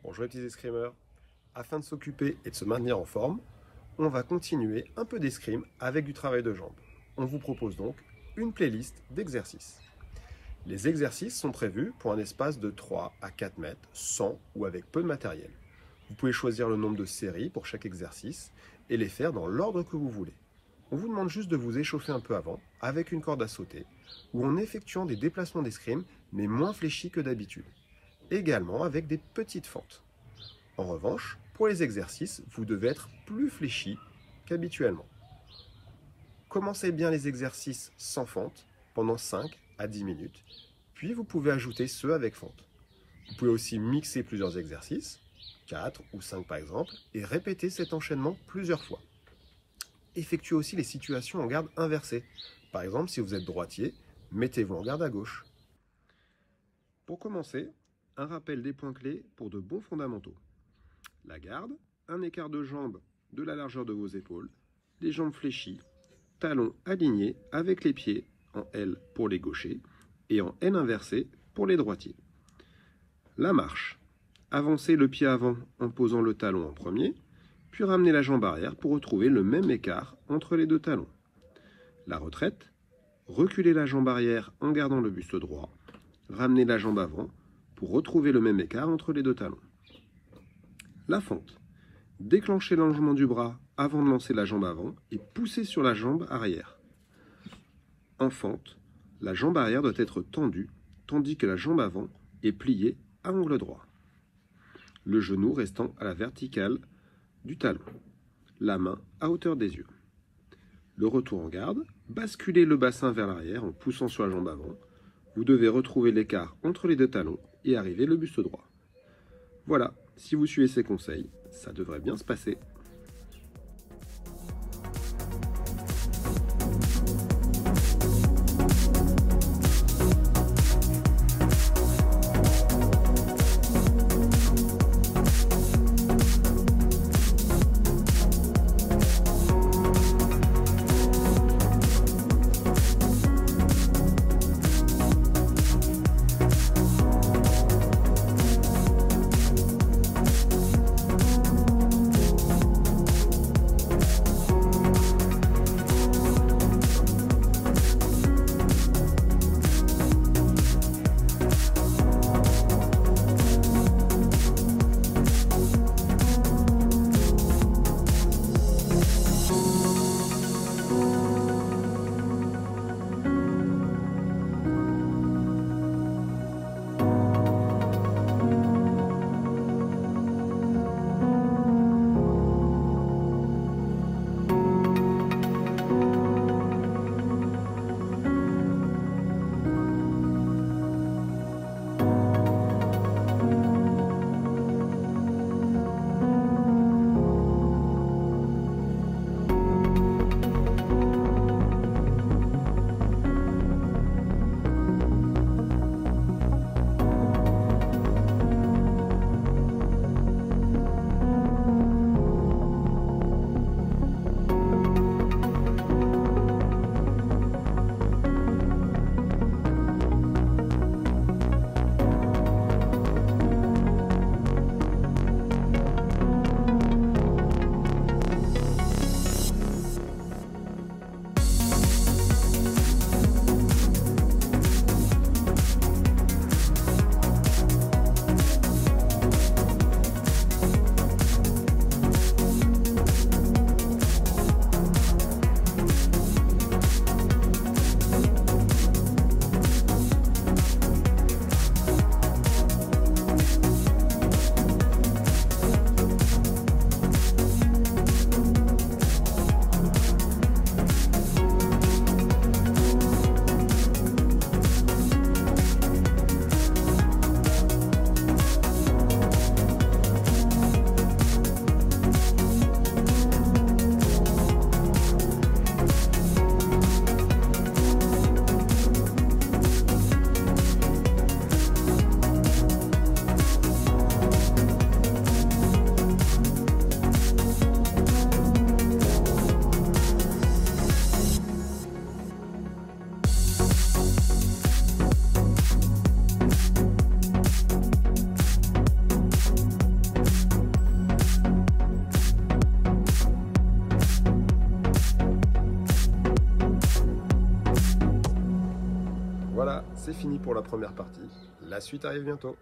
Bonjour les petits escrimeurs. Afin de s'occuper et de se maintenir en forme, on va continuer un peu d'escrime avec du travail de jambes. On vous propose donc une playlist d'exercices. Les exercices sont prévus pour un espace de 3 à 4 mètres, sans ou avec peu de matériel. Vous pouvez choisir le nombre de séries pour chaque exercice et les faire dans l'ordre que vous voulez. On vous demande juste de vous échauffer un peu avant avec une corde à sauter ou en effectuant des déplacements d'escrime mais moins fléchis que d'habitude. Également avec des petites fentes. En revanche, pour les exercices, vous devez être plus fléchi qu'habituellement. Commencez bien les exercices sans fente pendant 5 à 10 minutes, puis vous pouvez ajouter ceux avec fente. Vous pouvez aussi mixer plusieurs exercices, 4 ou 5 par exemple, et répéter cet enchaînement plusieurs fois. Effectuez aussi les situations en garde inversée. Par exemple, si vous êtes droitier, mettez-vous en garde à gauche. Pour commencer, un rappel des points clés pour de bons fondamentaux. La garde, un écart de jambes de la largeur de vos épaules, les jambes fléchies, talons alignés avec les pieds en L pour les gauchers et en N inversé pour les droitiers. La marche, avancez le pied avant en posant le talon en premier, puis ramenez la jambe arrière pour retrouver le même écart entre les deux talons. La retraite, reculez la jambe arrière en gardant le buste droit, ramenez la jambe avant pour retrouver le même écart entre les deux talons. La fente, déclenchez l'allongement du bras avant de lancer la jambe avant et poussez sur la jambe arrière. En fente, la jambe arrière doit être tendue, tandis que la jambe avant est pliée à angle droit. Le genou restant à la verticale du talon, la main à hauteur des yeux. Le retour en garde, basculez le bassin vers l'arrière en poussant sur la jambe avant. Vous devez retrouver l'écart entre les deux talons et arriver le buste droit. Voilà, si vous suivez ces conseils, ça devrait bien se passer. Voilà, c'est fini pour la première partie. La suite arrive bientôt.